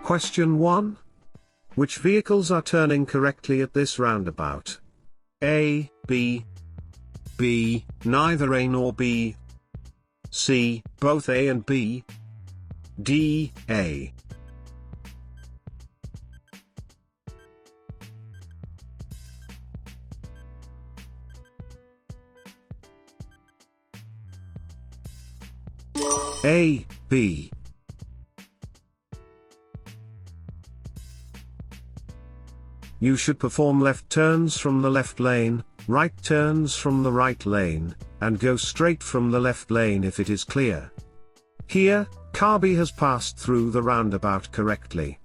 Question 1. Which vehicles are turning correctly at this roundabout? A, B, B, neither A nor B, C, both A and B, D, A. A, B. You should perform left turns from the left lane, right turns from the right lane, and go straight from the left lane if it is clear. Here, car B has passed through the roundabout correctly.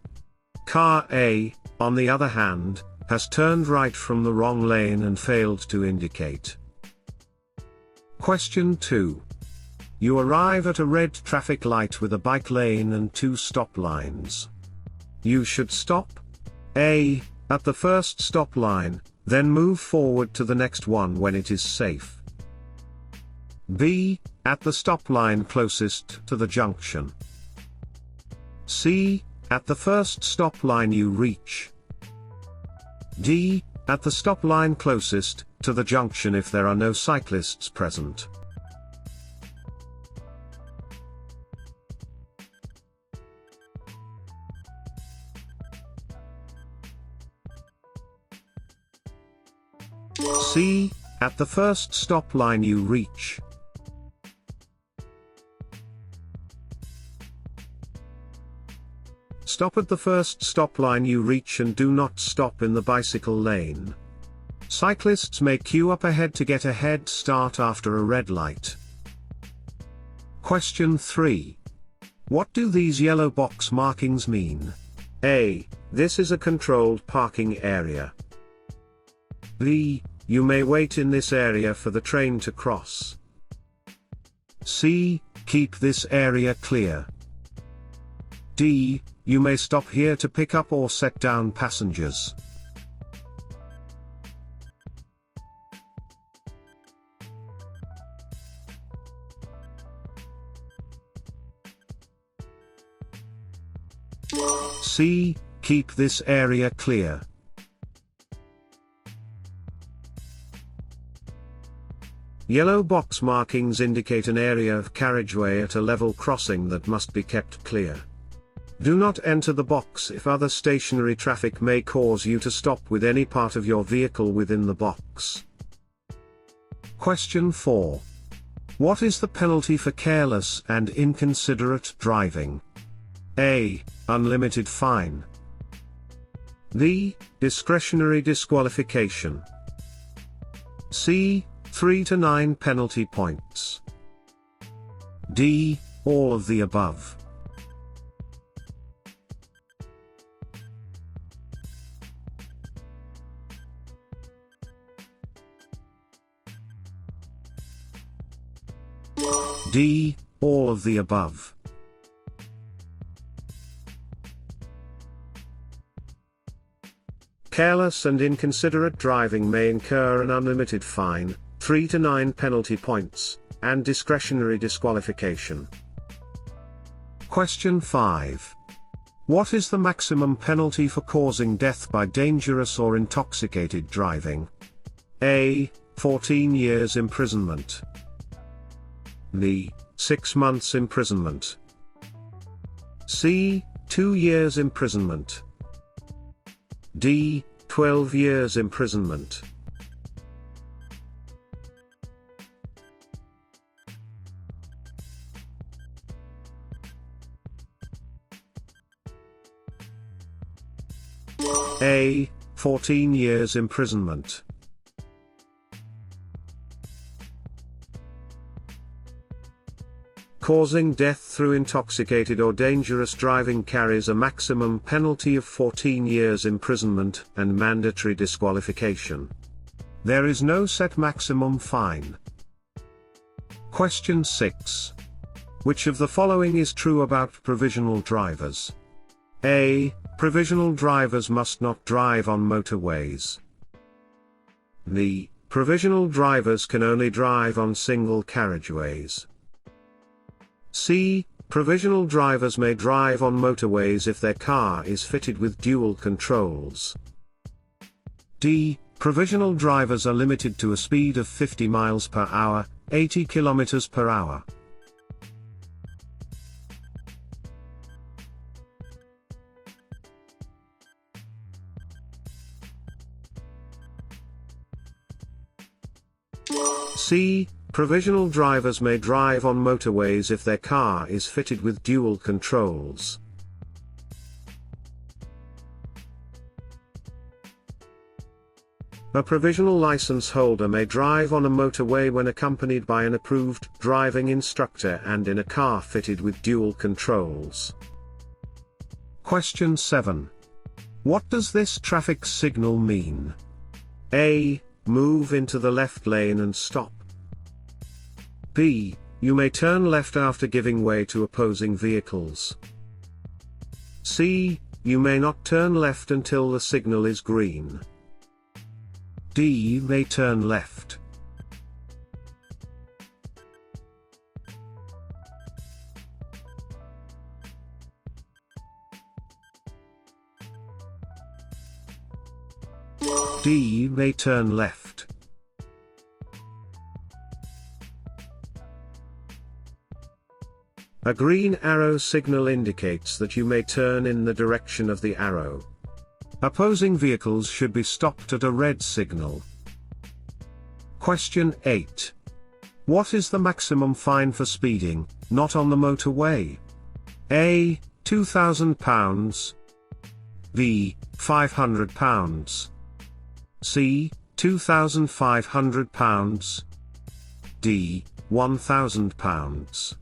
Car A, on the other hand, has turned right from the wrong lane and failed to indicate. Question 2. You arrive at a red traffic light with a bike lane and 2 stop lines. You should stop A, at the first stop line, then move forward to the next one when it is safe. B, at the stop line closest to the junction. C, at the first stop line you reach. D, at the stop line closest to the junction if there are no cyclists present. C, at the first stop line you reach. Stop at the first stop line you reach and do not stop in the bicycle lane. Cyclists may queue up ahead to get a head start after a red light. Question 3. What do these yellow box markings mean? A, this is a controlled parking area. B, you may wait in this area for the train to cross. C, keep this area clear. D, you may stop here to pick up or set down passengers. C, keep this area clear. Yellow box markings indicate an area of carriageway at a level crossing that must be kept clear. Do not enter the box if other stationary traffic may cause you to stop with any part of your vehicle within the box. Question 4. What is the penalty for careless and inconsiderate driving? A, unlimited fine. B, discretionary disqualification. C, 3 to 9 penalty points. D, all of the above. D, all of the above. Careless and inconsiderate driving may incur an unlimited fine, 3 to 9 penalty points, and discretionary disqualification. Question 5. What is the maximum penalty for causing death by dangerous or intoxicated driving? A, 14 years imprisonment. B, 6 months imprisonment. C, 2 years imprisonment. D, 12 years imprisonment. A, 14 years imprisonment. Causing death through intoxicated or dangerous driving carries a maximum penalty of 14 years imprisonment and mandatory disqualification. There is no set maximum fine. Question 6. Which of the following is true about provisional drivers? A, provisional drivers must not drive on motorways. B, provisional drivers can only drive on single carriageways. C, Provisional drivers may drive on motorways if their car is fitted with dual controls. D. Provisional drivers are limited to a speed of 50 miles per hour, 80 kilometers per hour. C. Provisional drivers may drive on motorways if their car is fitted with dual controls. A provisional license holder may drive on a motorway when accompanied by an approved driving instructor and in a car fitted with dual controls. Question 7. What does this traffic signal mean? A. Move into the left lane and stop. B. You may turn left after giving way to opposing vehicles. C. You may not turn left until the signal is green. D. May turn left. D. May turn left. A green arrow signal indicates that you may turn in the direction of the arrow. Opposing vehicles should be stopped at a red signal. Question 8. What is the maximum fine for speeding, not on the motorway? A. £2,000. B. £500. C. £2,500. D. £1,000.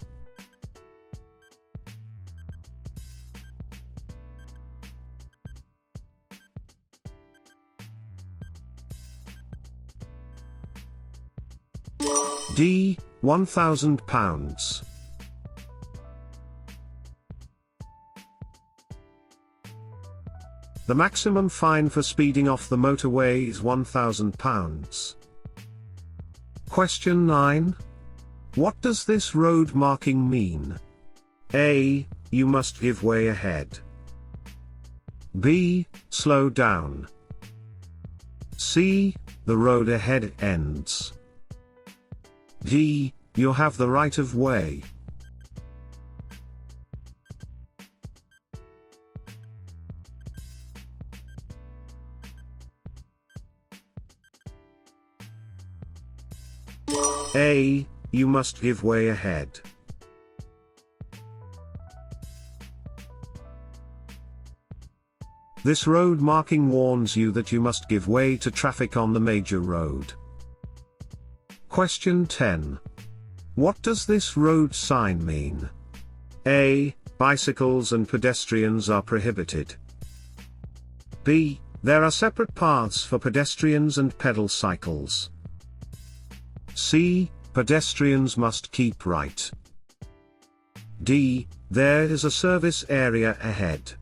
D. £1,000. The maximum fine for speeding off the motorway is £1,000. Question 9. What does this road marking mean? A. You must give way ahead. B. Slow down. C. The road ahead ends. D. You have the right of way. A. You must give way ahead. This road marking warns you that you must give way to traffic on the major road. Question 10. What does this road sign mean? A. Bicycles and pedestrians are prohibited. B. There are separate paths for pedestrians and pedal cycles. C. Pedestrians must keep right. D. There is a service area ahead.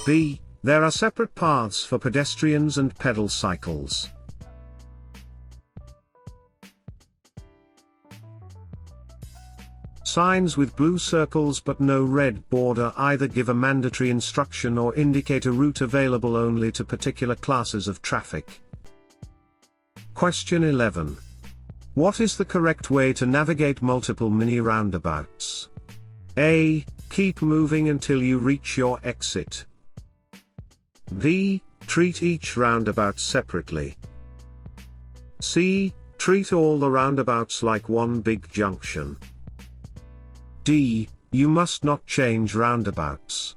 B. There are separate paths for pedestrians and pedal cycles. Signs with blue circles but no red border either give a mandatory instruction or indicate a route available only to particular classes of traffic. Question 11. What is the correct way to navigate multiple mini roundabouts? A. Keep moving until you reach your exit. B. Treat each roundabout separately. C. Treat all the roundabouts like one big junction. D. You must not change roundabouts.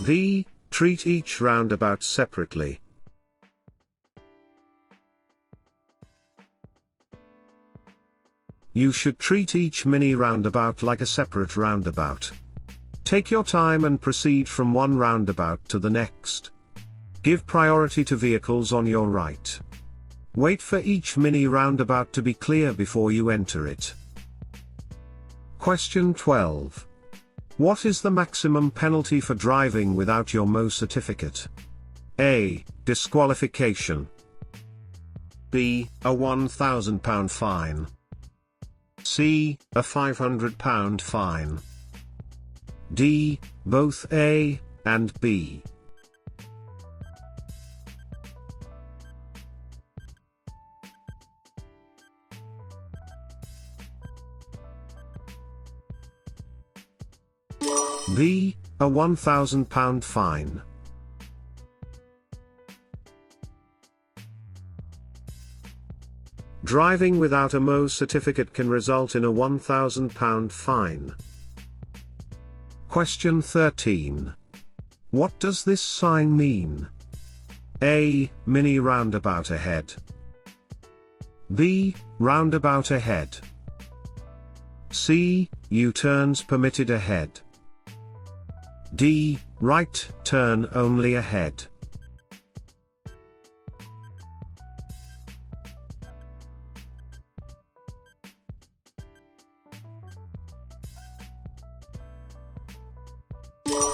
B. Treat each roundabout separately. You should treat each mini roundabout like a separate roundabout. Take your time and proceed from one roundabout to the next. Give priority to vehicles on your right. Wait for each mini roundabout to be clear before you enter it. Question 12. What is the maximum penalty for driving without your MO certificate? A. Disqualification. B. A £1,000 fine. C. A £500 fine. D. Both A and B. B. A £1,000 fine. Driving without a MO certificate can result in a £1,000 fine. Question 13. What does this sign mean? A. Mini roundabout ahead. B. Roundabout ahead. C. U-turns permitted ahead. D. Right turn only ahead.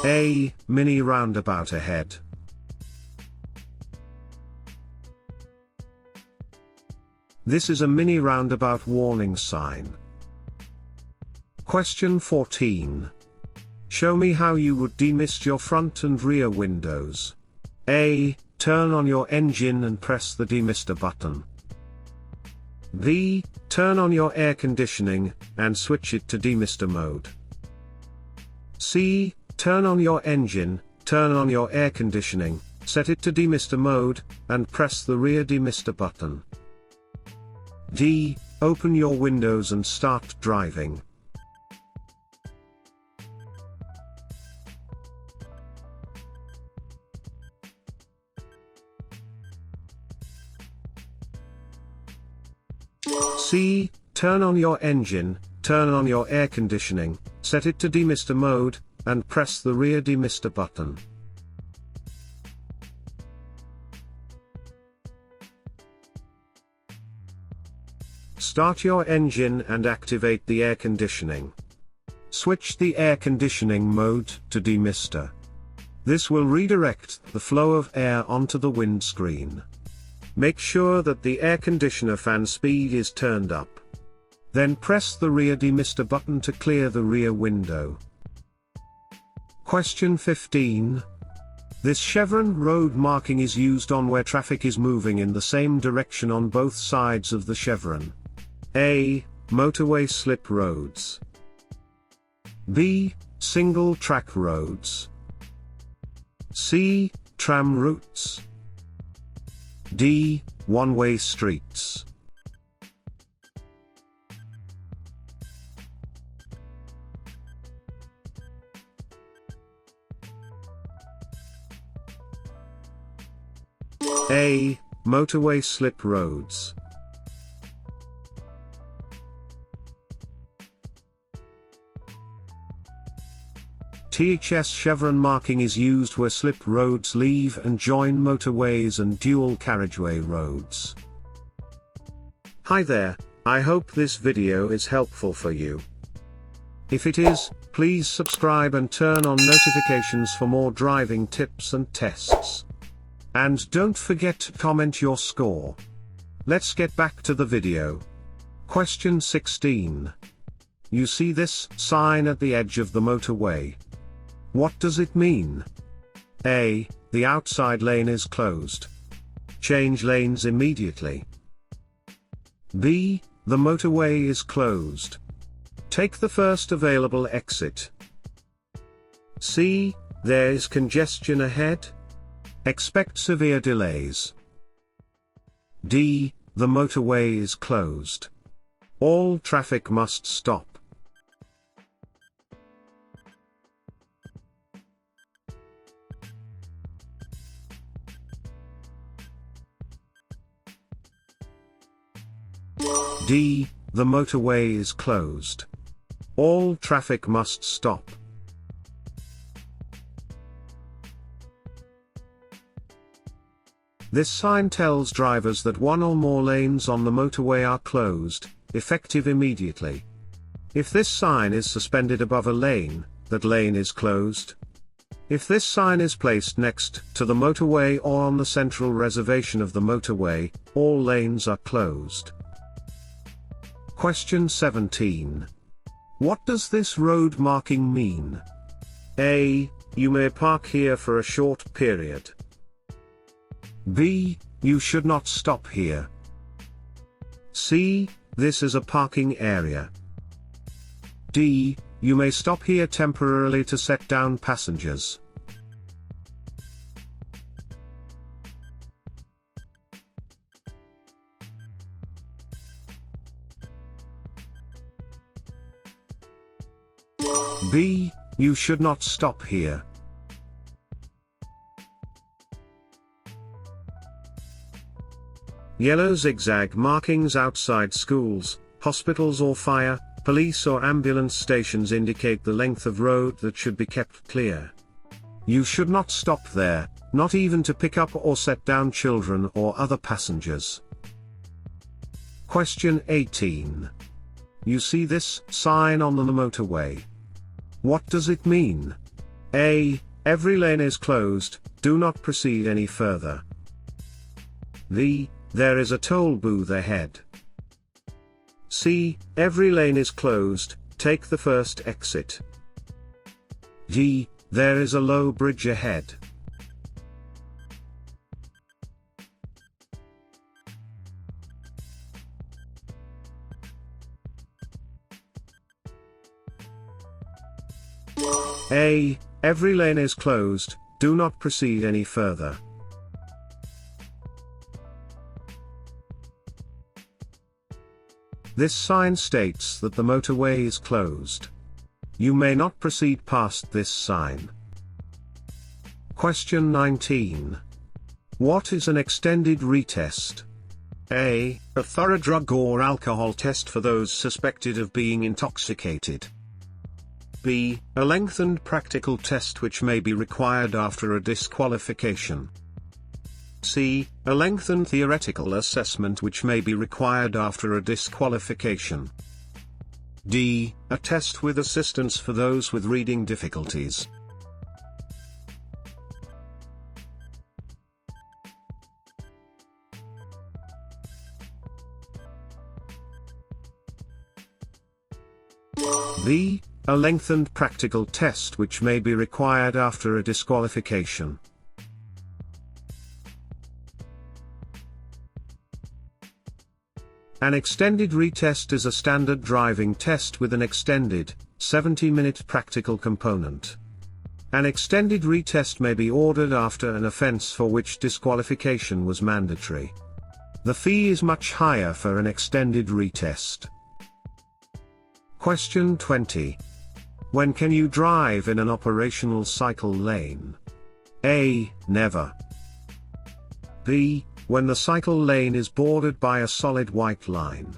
A. Mini roundabout ahead. This is a mini roundabout warning sign. Question 14. Show me how you would demist your front and rear windows. A. Turn on your engine and press the demister button. B. Turn on your air conditioning, and switch it to demister mode. C. Turn on your engine, turn on your air conditioning, set it to demister mode, and press the rear demister button. D. Open your windows and start driving. C. Turn on your engine, turn on your air conditioning, set it to demister mode, and press the rear demister button. Start your engine and activate the air conditioning. Switch the air conditioning mode to demister. This will redirect the flow of air onto the windscreen. Make sure that the air conditioner fan speed is turned up. Then press the rear demister button to clear the rear window. Question 15. This chevron road marking is used on where traffic is moving in the same direction on both sides of the chevron. A. Motorway slip roads. B. Single track roads. C. Tram routes. D. One-way streets. A. Motorway slip roads. THS chevron marking is used where slip roads leave and join motorways and dual carriageway roads. Hi there, I hope this video is helpful for you. If it is, please subscribe and turn on notifications for more driving tips and tests. And don't forget to comment your score. Let's get back to the video. Question 16. You see this sign at the edge of the motorway. What does it mean? A. The outside lane is closed. Change lanes immediately. B. The motorway is closed. Take the first available exit. C. There is congestion ahead. Expect severe delays. D. The motorway is closed. All traffic must stop. D. The motorway is closed. All traffic must stop. This sign tells drivers that one or more lanes on the motorway are closed, effective immediately. If this sign is suspended above a lane, that lane is closed. If this sign is placed next to the motorway or on the central reservation of the motorway, all lanes are closed. Question 17. What does this road marking mean? A. You may park here for a short period. B. You should not stop here. C. This is a parking area. D. You may stop here temporarily to set down passengers. B. You should not stop here. Yellow zigzag markings outside schools, hospitals or fire, police or ambulance stations indicate the length of road that should be kept clear. You should not stop there, not even to pick up or set down children or other passengers. Question 18. You see this sign on the motorway. What does it mean? A. Every lane is closed, do not proceed any further. B. There is a toll booth ahead. C. Every lane is closed, take the first exit. D. There is a low bridge ahead. A. Every lane is closed, do not proceed any further. This sign states that the motorway is closed. You may not proceed past this sign. Question 19. What is an extended retest? A. A thorough drug or alcohol test for those suspected of being intoxicated. B. A lengthened practical test which may be required after a disqualification. C. A lengthened theoretical assessment which may be required after a disqualification. D. A test with assistance for those with reading difficulties. B. A lengthened practical test which may be required after a disqualification. An extended retest is a standard driving test with an extended, 70-minute practical component. An extended retest may be ordered after an offense for which disqualification was mandatory. The fee is much higher for an extended retest. Question 20. When can you drive in an operational cycle lane? A. Never. B. When the cycle lane is bordered by a solid white line.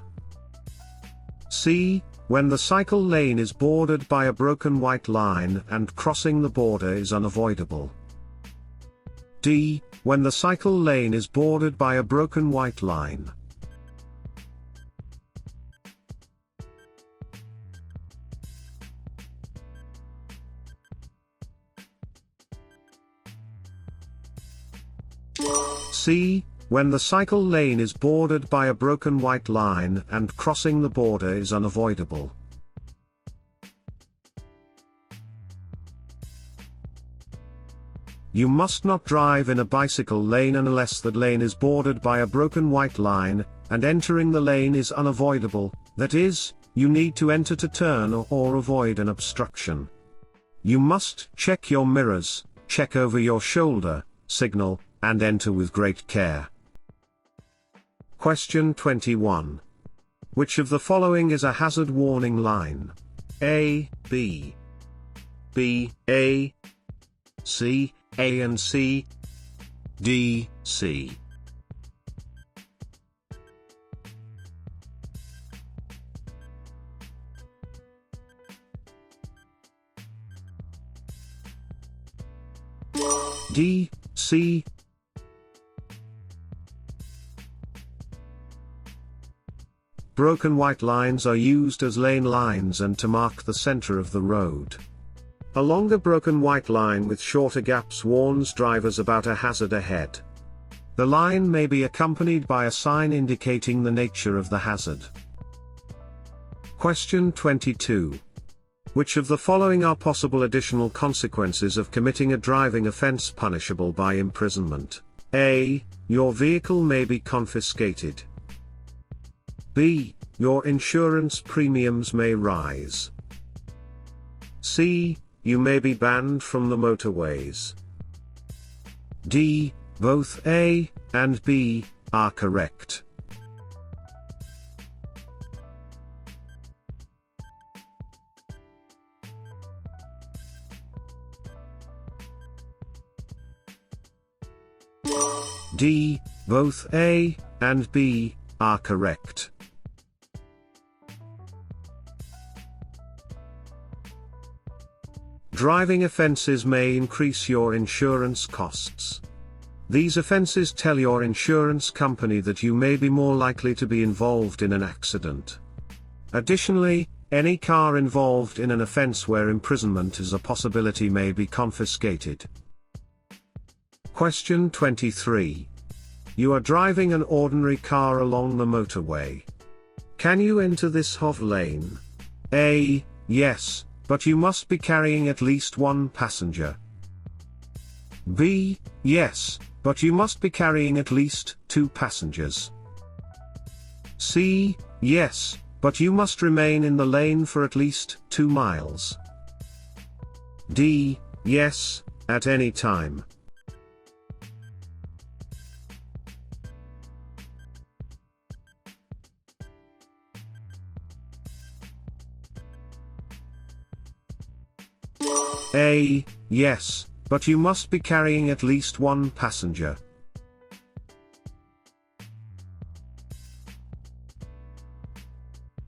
C. When the cycle lane is bordered by a broken white line and crossing the border is unavoidable. D. When the cycle lane is bordered by a broken white line. C. When the cycle lane is bordered by a broken white line and crossing the border is unavoidable. You must not drive in a bicycle lane unless that lane is bordered by a broken white line, and entering the lane is unavoidable, that is, you need to enter to turn or avoid an obstruction. You must check your mirrors, check over your shoulder, signal, and enter with great care. Question 21. Which of the following is a hazard warning line? A, B. B, A. C, A and C. D, C. D, C. broken white lines are used as lane lines and to mark the center of the road. A longer broken white line with shorter gaps warns drivers about a hazard ahead. The line may be accompanied by a sign indicating the nature of the hazard. Question 22. Which of the following are possible additional consequences of committing a driving offense punishable by imprisonment? A. Your vehicle may be confiscated. B. Your insurance premiums may rise. C. You may be banned from the motorways. D. Both A and B are correct. D. Both A and B are correct. Driving offenses may increase your insurance costs. These offenses tell your insurance company that you may be more likely to be involved in an accident. Additionally, any car involved in an offense where imprisonment is a possibility may be confiscated. Question 23. You are driving an ordinary car along the motorway. Can you enter this HOV lane? A. Yes, but you must be carrying at least one passenger. B. Yes, but you must be carrying at least two passengers. C. Yes, but you must remain in the lane for at least 2 miles. D. Yes, at any time. A. Yes, but you must be carrying at least one passenger.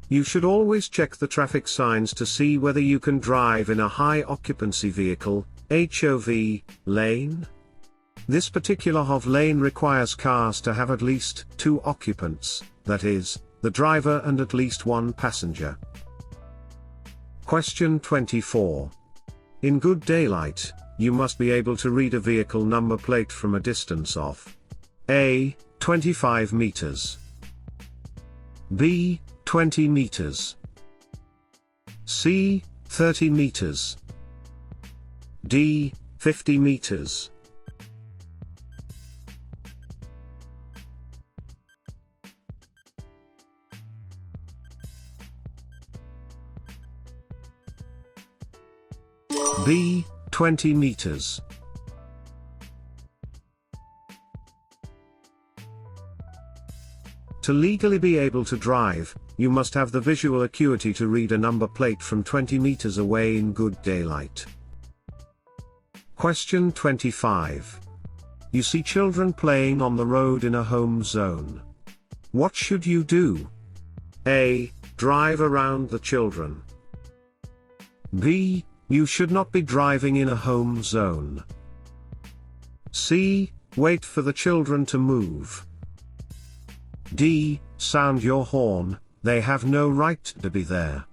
You should always check the traffic signs to see whether you can drive in a high occupancy vehicle, HOV, lane. This particular HOV lane requires cars to have at least 2 occupants, that is, the driver and at least one passenger. Question 24. In good daylight, you must be able to read a vehicle number plate from a distance of A. 25 meters. B. 20 meters. C. 30 meters. D. 50 meters. B. 20 meters. To legally be able to drive, you must have the visual acuity to read a number plate from 20 meters away in good daylight. Question 25. You see children playing on the road in a home zone. What should you do? A. Drive around the children. B. You should not be driving in a home zone. C. Wait for the children to move. D. Sound your horn, they have no right to be there.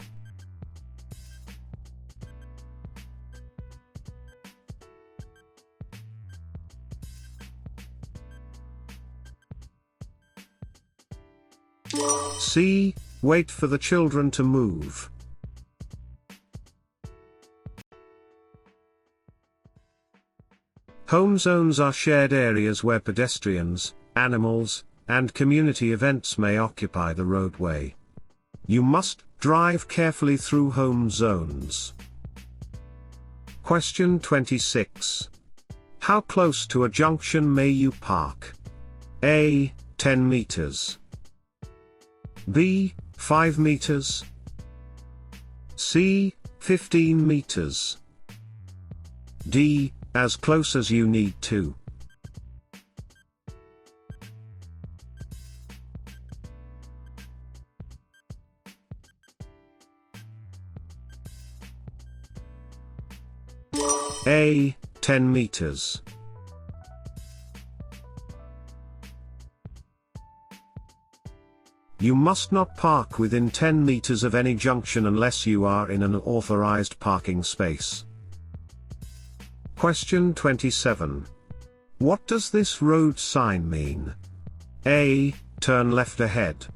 C. Wait for the children to move. Home zones are shared areas where pedestrians, animals, and community events may occupy the roadway. You must drive carefully through home zones. Question 26. How close to a junction may you park? A. 10 meters. B. 5 meters. C. 15 meters. D. As close as you need to. A. 10 meters. You must not park within 10 meters of any junction unless you are in an authorized parking space. Question 27. What does this road sign mean? A. Turn left ahead.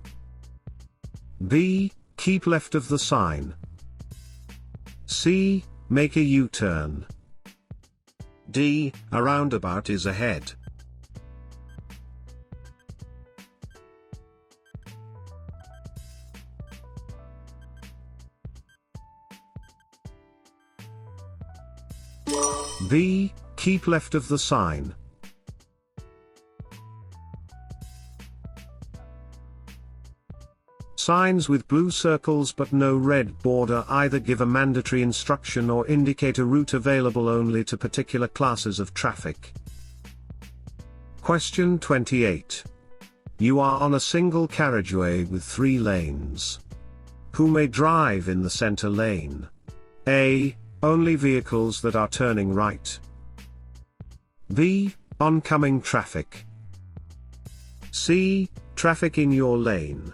B. Keep left of the sign. C. Make a U-turn. D. A roundabout is ahead. B. Keep left of the sign. Signs with blue circles but no red border either give a mandatory instruction or indicate a route available only to particular classes of traffic. Question 28. You are on a single carriageway with 3 lanes. Who may drive in the center lane? A. Only vehicles that are turning right. B. Oncoming traffic. C. Traffic in your lane.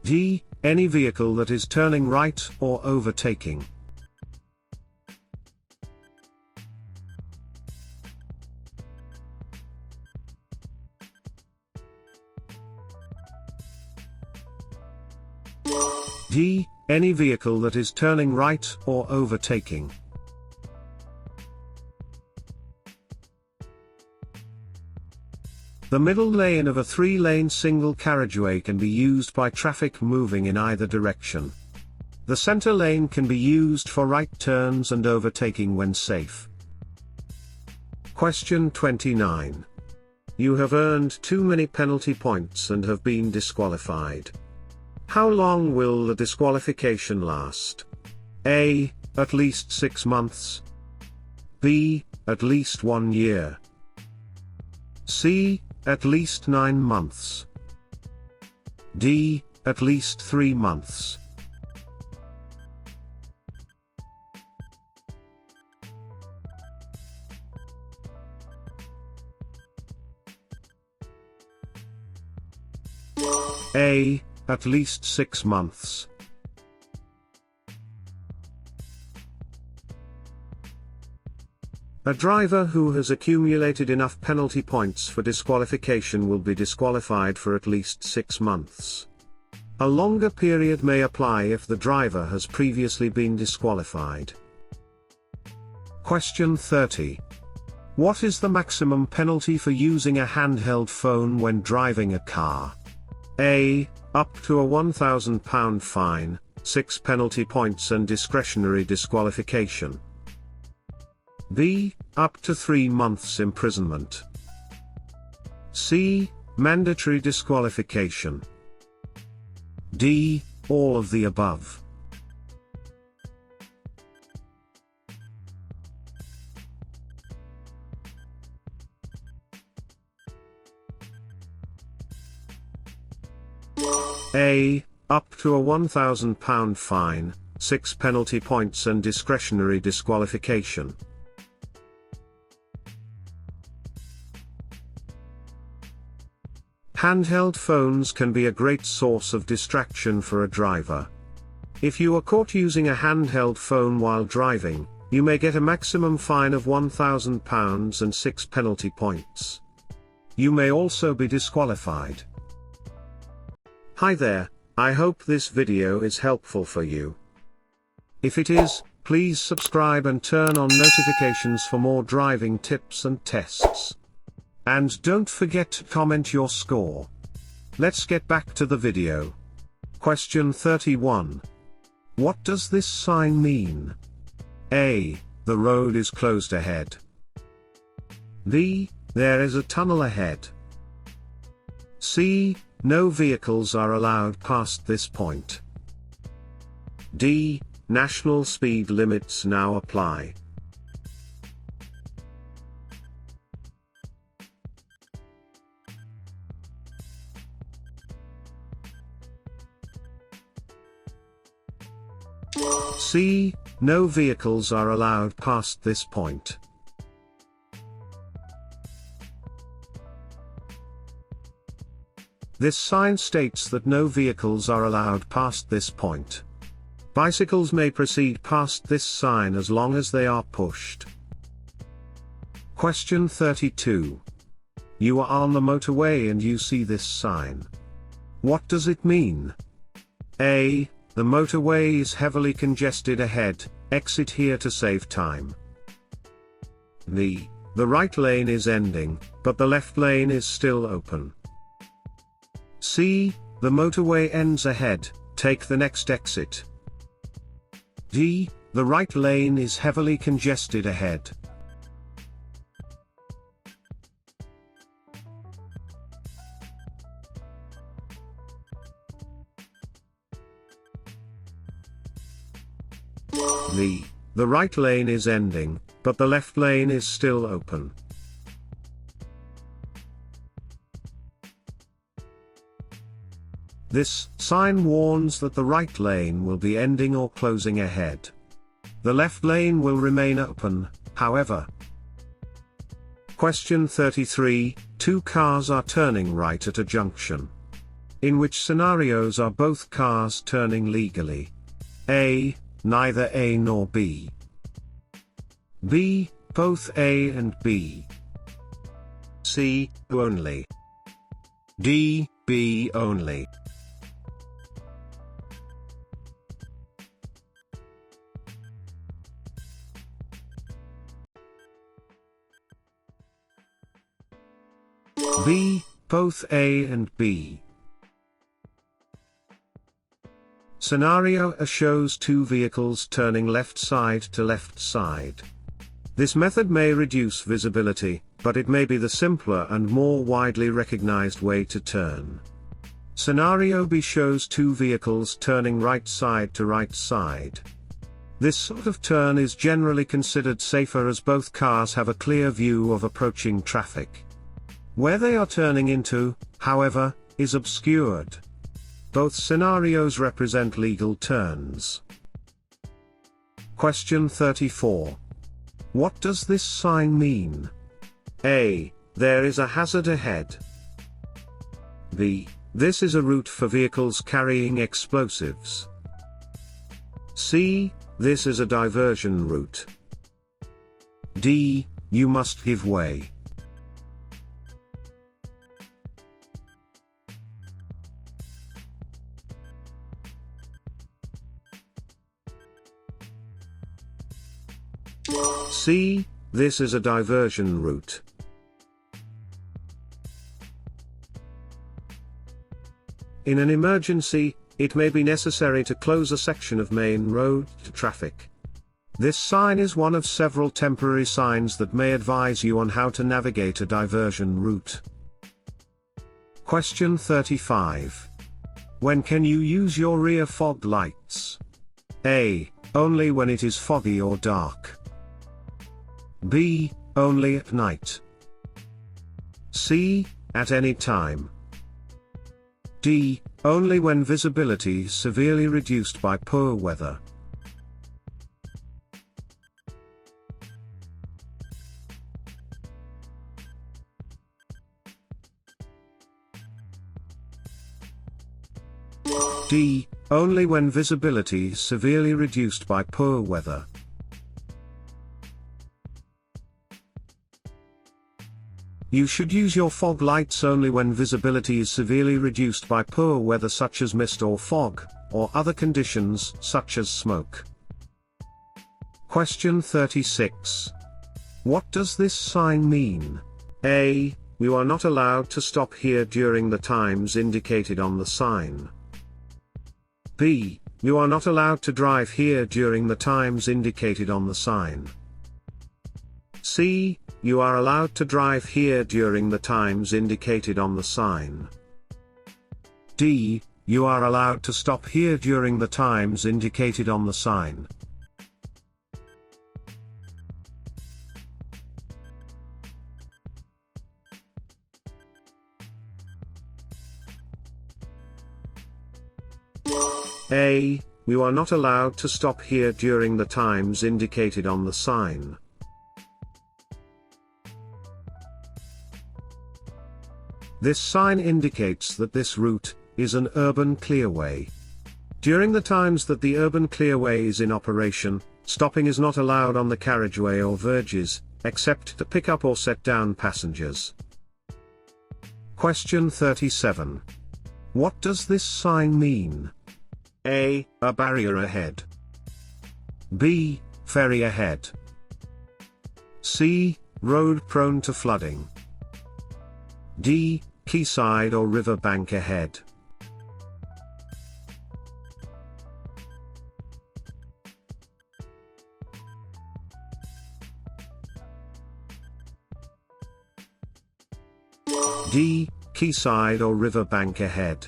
D. Any vehicle that is turning right or overtaking. D. Any vehicle that is turning right or overtaking. The middle lane of a 3-lane single carriageway can be used by traffic moving in either direction. The center lane can be used for right turns and overtaking when safe. Question 29. You have earned too many penalty points and have been disqualified. How long will the disqualification last? A. At least 6 months. B. At least 1 year. C. At least 9 months. D. At least 3 months. A. At least 6 months. A driver who has accumulated enough penalty points for disqualification will be disqualified for at least 6 months. A longer period may apply if the driver has previously been disqualified. Question 30. What is the maximum penalty for using a handheld phone when driving a car? A. Up to a £1,000 fine, 6 penalty points and discretionary disqualification. B. Up to 3 months imprisonment. C. Mandatory disqualification. D. All of the above. A. Up to a £1,000 fine, 6 penalty points and discretionary disqualification. Handheld phones can be a great source of distraction for a driver. If you are caught using a handheld phone while driving, you may get a maximum fine of £1,000 and 6 penalty points. You may also be disqualified. Hi there, I hope this video is helpful for you. If it is, please subscribe and turn on notifications for more driving tips and tests. And don't forget to comment your score. Let's get back to the video. Question 31. What does this sign mean? A. The road is closed ahead. B. There is a tunnel ahead. C. No vehicles are allowed past this point. D. National speed limits now apply. C. No vehicles are allowed past this point. This sign states that no vehicles are allowed past this point. Bicycles may proceed past this sign as long as they are pushed. Question 32. You are on the motorway and you see this sign. What does it mean? A. The motorway is heavily congested ahead, exit here to save time. B. The right lane is ending, but the left lane is still open. C. The motorway ends ahead, take the next exit. D. The right lane is heavily congested ahead. The right lane is ending, but the left lane is still open. This sign warns that the right lane will be ending or closing ahead. The left lane will remain open, however. Question 33. Two cars are turning right at a junction. In which scenarios are both cars turning legally? A. Neither A nor B. B. Both A and B. C. Only. D. B only. B. Both A and B. Scenario A shows two vehicles turning left side to left side. This method may reduce visibility, but it may be the simpler and more widely recognized way to turn. Scenario B shows two vehicles turning right side to right side. This sort of turn is generally considered safer as both cars have a clear view of approaching traffic. Where they are turning into, however, is obscured. Both scenarios represent legal turns. Question 34. What does this sign mean? A. There is a hazard ahead. B. This is a route for vehicles carrying explosives. C. This is a diversion route. D. You must give way. C. This is a diversion route. In an emergency, it may be necessary to close a section of main road to traffic. This sign is one of several temporary signs that may advise you on how to navigate a diversion route. Question 35. When can you use your rear fog lights? A. Only when it is foggy or dark. B. Only at night. C. At any time. D. Only when visibility is severely reduced by poor weather. D. Only when visibility is severely reduced by poor weather. You should use your fog lights only when visibility is severely reduced by poor weather such as mist or fog, or other conditions such as smoke. Question 36. What does this sign mean? A. You are not allowed to stop here during the times indicated on the sign. B. You are not allowed to drive here during the times indicated on the sign. C. You are allowed to drive here during the times indicated on the sign. D. You are allowed to stop here during the times indicated on the sign. A. You are not allowed to stop here during the times indicated on the sign. This sign indicates that this route is an urban clearway. During the times that the urban clearway is in operation, stopping is not allowed on the carriageway or verges, except to pick up or set down passengers. Question 37. What does this sign mean? A barrier ahead. B, ferry ahead. C, road prone to flooding. D, quayside or river bank ahead. D, quayside or river bank ahead.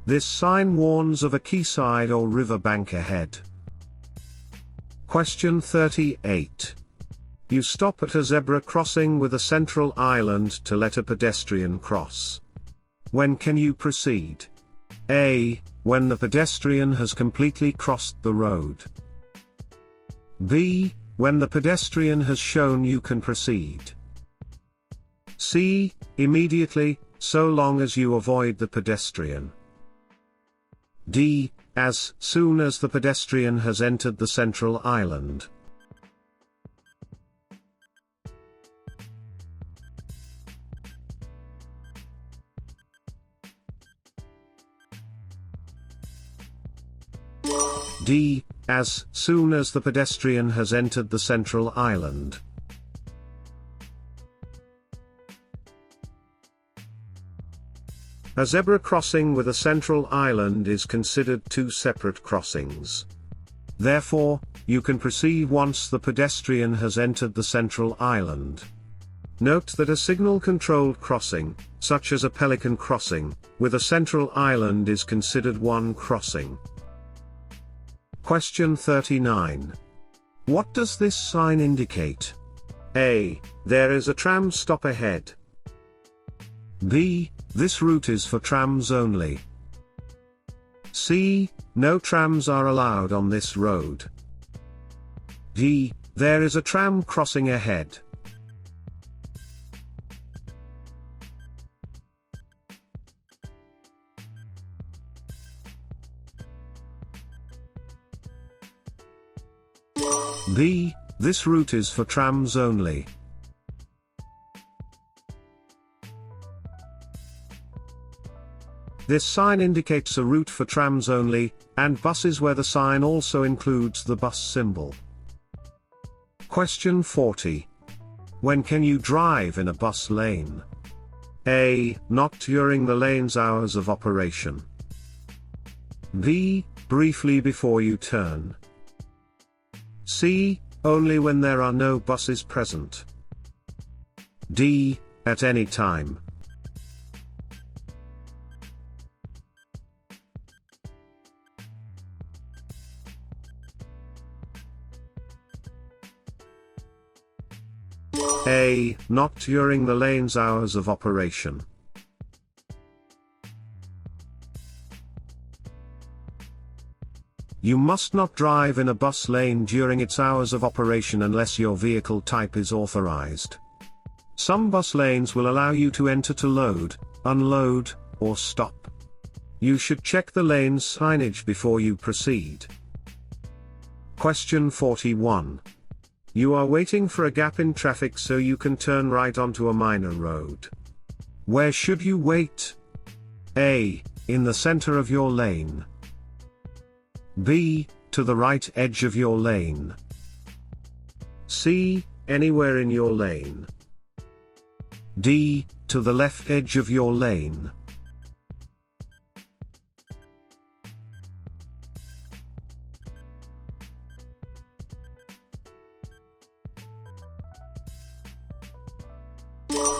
This sign warns of a quayside or river bank ahead. Question 38. You stop at a zebra crossing with a central island to let a pedestrian cross. When can you proceed? A, when the pedestrian has completely crossed the road. B, when the pedestrian has shown you can proceed. C, immediately, so long as you avoid the pedestrian. D, as soon as the pedestrian has entered the central island. D, as soon as the pedestrian has entered the central island. A zebra crossing with a central island is considered two separate crossings. Therefore, you can proceed once the pedestrian has entered the central island. Note that a signal-controlled crossing, such as a pelican crossing, with a central island is considered one crossing. Question 39. What does this sign indicate? A, there is a tram stop ahead. B, this route is for trams only. C, no trams are allowed on this road. D, there is a tram crossing ahead. B, this route is for trams only. This sign indicates a route for trams only, and buses where the sign also includes the bus symbol. Question 40. When can you drive in a bus lane? A, not during the lane's hours of operation. B, briefly before you turn. C, only when there are no buses present. D, at any time. A, not during the lane's hours of operation. You must not drive in a bus lane during its hours of operation unless your vehicle type is authorized. Some bus lanes will allow you to enter to load, unload, or stop. You should check the lane's signage before you proceed. Question 41. You are waiting for a gap in traffic so you can turn right onto a minor road. Where should you wait? A, in the center of your lane. B, to the right edge of your lane. C, anywhere in your lane. D, to the left edge of your lane.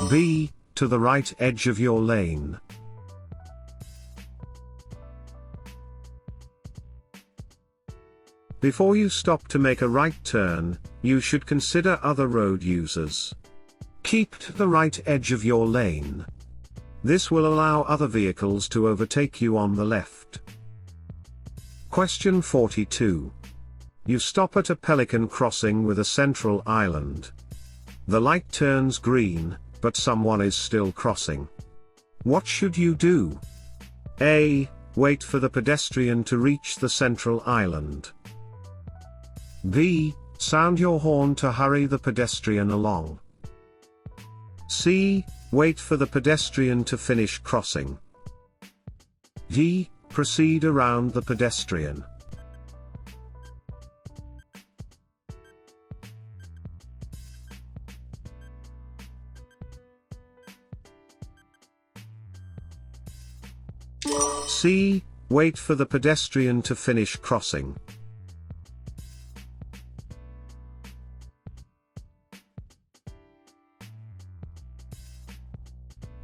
B, to the right edge of your lane. Before you stop to make a right turn, you should consider other road users. Keep to the right edge of your lane. This will allow other vehicles to overtake you on the left. Question 42. You stop at a pelican crossing with a central island. The light turns green, but someone is still crossing. What should you do? A. Wait for the pedestrian to reach the central island. B. Sound your horn to hurry the pedestrian along. C. Wait for the pedestrian to finish crossing. D. Proceed around the pedestrian. C. Wait for the pedestrian to finish crossing.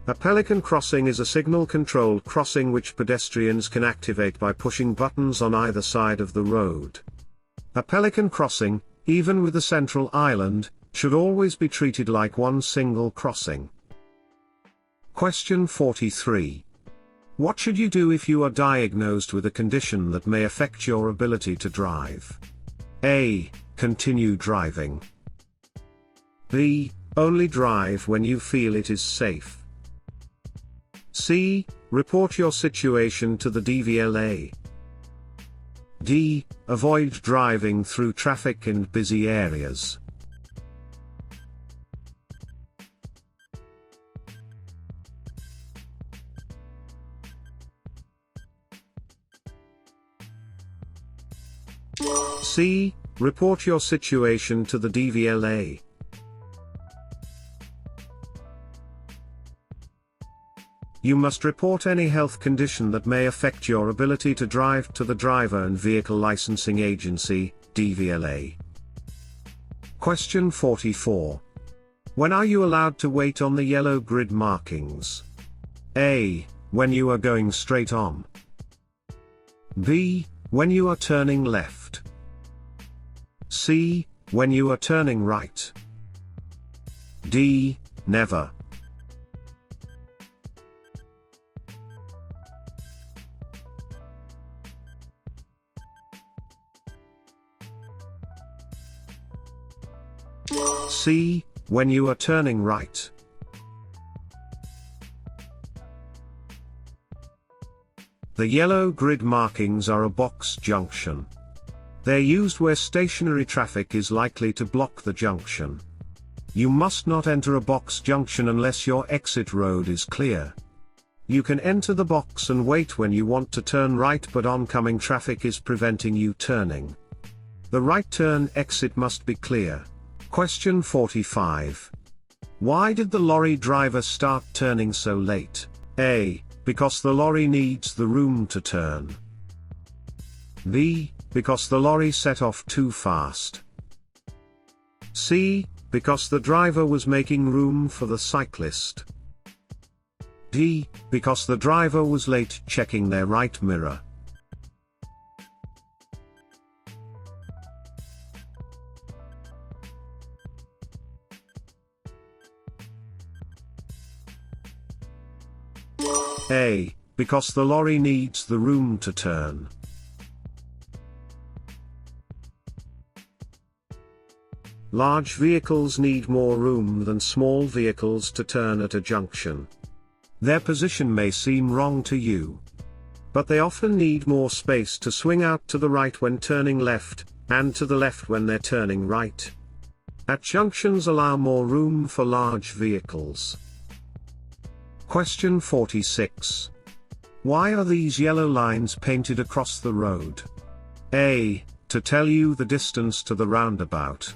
A pelican crossing is a signal-controlled crossing which pedestrians can activate by pushing buttons on either side of the road. A pelican crossing, even with a central island, should always be treated like one single crossing. Question 43. What should you do if you are diagnosed with a condition that may affect your ability to drive? A. Continue driving. B. Only drive when you feel it is safe. C. Report your situation to the dvla. D. Avoid driving through traffic in busy areas. C. Report your situation to the dvla. You must report any health condition that may affect your ability to drive to the Driver and Vehicle Licensing Agency, dvla. Question 44. When are you allowed to wait on the yellow grid markings? A. When you are going straight on. B. When you are turning left. C. When you are turning right. D. Never. C. When you are turning right. The yellow grid markings are a box junction. They're used where stationary traffic is likely to block the junction. You must not enter a box junction unless your exit road is clear. You can enter the box and wait when you want to turn right, but oncoming traffic is preventing you turning. The right turn exit must be clear. Question 45. Why did the lorry driver start turning so late? A. Because the lorry needs the room to turn. B. Because the lorry set off too fast. C. Because the driver was making room for the cyclist. D. Because the driver was late checking their right mirror. A. Because the lorry needs the room to turn. Large vehicles need more room than small vehicles to turn at a junction. Their position may seem wrong to you, but they often need more space to swing out to the right when turning left, and to the left when they're turning right. At junctions allow more room for large vehicles. Question 46. Why are these yellow lines painted across the road? A. To tell you the distance to the roundabout.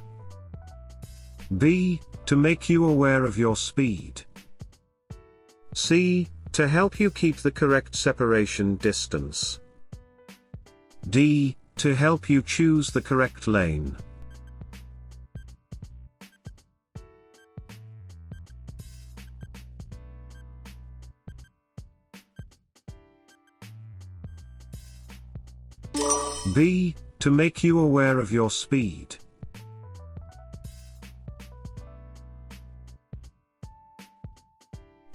B. To make you aware of your speed. C. To help you keep the correct separation distance. D. To help you choose the correct lane. B. To make you aware of your speed.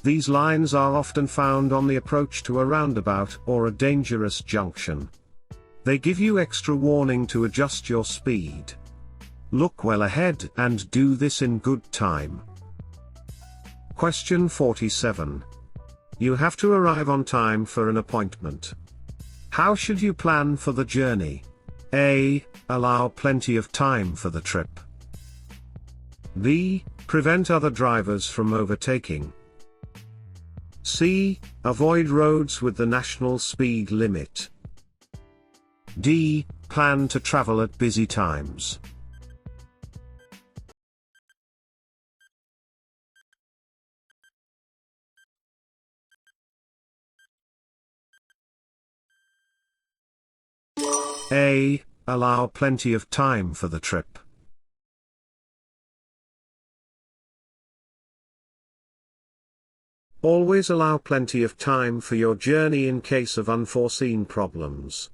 These lines are often found on the approach to a roundabout or a dangerous junction. They give you extra warning to adjust your speed. Look well ahead and do this in good time. Question 47. You have to arrive on time for an appointment. How should you plan for the journey? A. Allow plenty of time for the trip. B. Prevent other drivers from overtaking. C. Avoid roads with the national speed limit. D. Plan to travel at busy times. A. Allow plenty of time for the trip. Always allow plenty of time for your journey in case of unforeseen problems.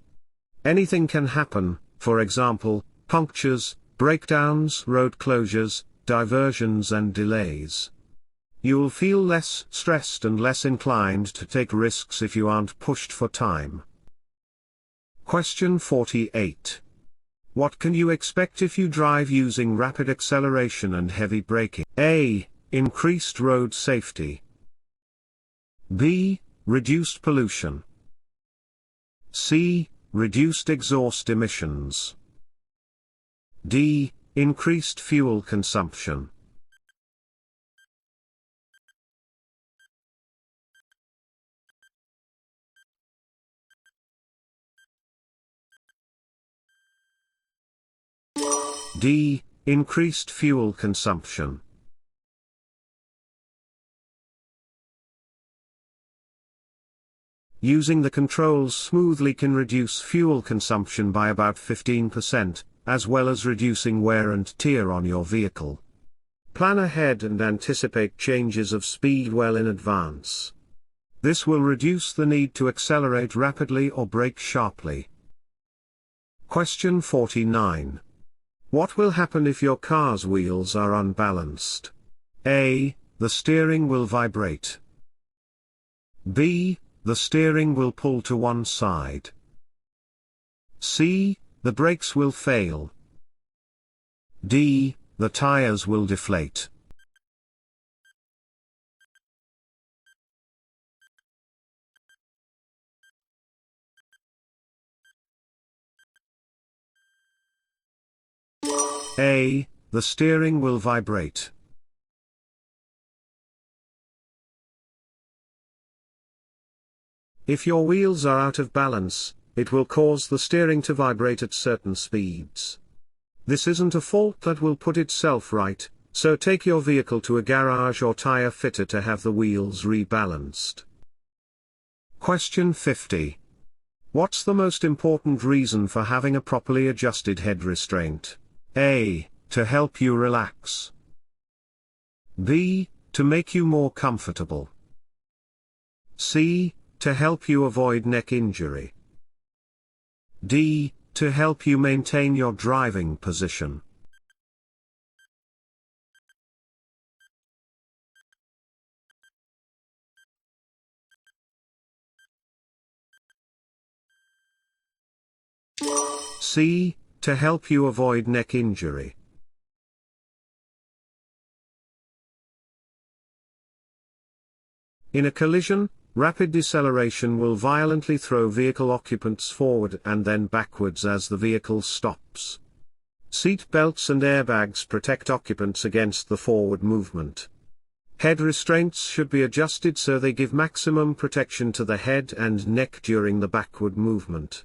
Anything can happen, for example, punctures, breakdowns, road closures, diversions and delays. You'll feel less stressed and less inclined to take risks if you aren't pushed for time. Question 48. What can you expect if you drive using rapid acceleration and heavy braking? A. Increased road safety. B. Reduced pollution. C. Reduced exhaust emissions. D. Increased fuel consumption. D. Increased fuel consumption. Using the controls smoothly can reduce fuel consumption by about 15%, as well as reducing wear and tear on your vehicle. Plan ahead and anticipate changes of speed well in advance. This will reduce the need to accelerate rapidly or brake sharply. Question 49. What will happen if your car's wheels are unbalanced? A. The steering will vibrate. B. The steering will pull to one side. C. The brakes will fail. D. The tires will deflate. A. The steering will vibrate. If your wheels are out of balance, it will cause the steering to vibrate at certain speeds. This isn't a fault that will put itself right, so take your vehicle to a garage or tire fitter to have the wheels rebalanced. Question 50. What's the most important reason for having a properly adjusted head restraint? A. To help you relax. B. To make you more comfortable. C. To help you avoid neck injury. D. To help you maintain your driving position. C. To help you avoid neck injury. In a collision, rapid deceleration will violently throw vehicle occupants forward and then backwards as the vehicle stops. Seat belts and airbags protect occupants against the forward movement. Head restraints should be adjusted so they give maximum protection to the head and neck during the backward movement.